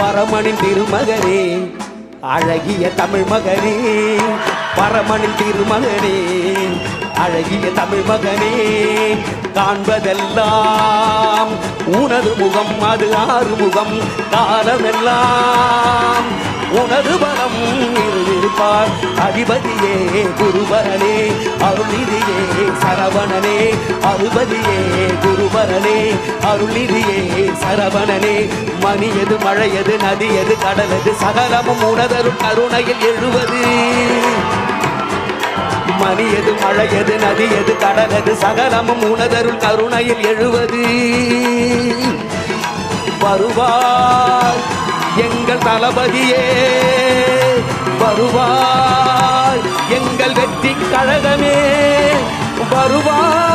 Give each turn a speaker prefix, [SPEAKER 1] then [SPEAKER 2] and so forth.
[SPEAKER 1] பரமனின் திருமகனே அழகிய தமிழ் மகனே, பரமனின் திருமகனே அழகிய தமிழ் மகனே, காண்பதெல்லாம் உனது முகம், அது ஆறுமுகம், காலமெல்லாம் உனது பலம் இருப்பார். அதிபதியே குருபரனே, அருள்நிதியே சரவணனே, அதிபதியே குருபரனே, அருள்நிதியே சரவணனே. மணியது மழையது நதியது கடலது சகலமும் உனதரும் கருணையில் எழுவது. மணியது மழையது நதியது கடலது சகலமும் உனதருள் கருணையில் எழுவது. வருவாய் எங்கள் தளபதியே, வருவாய் எங்கள் வெற்றி கழகமே, வருவாய்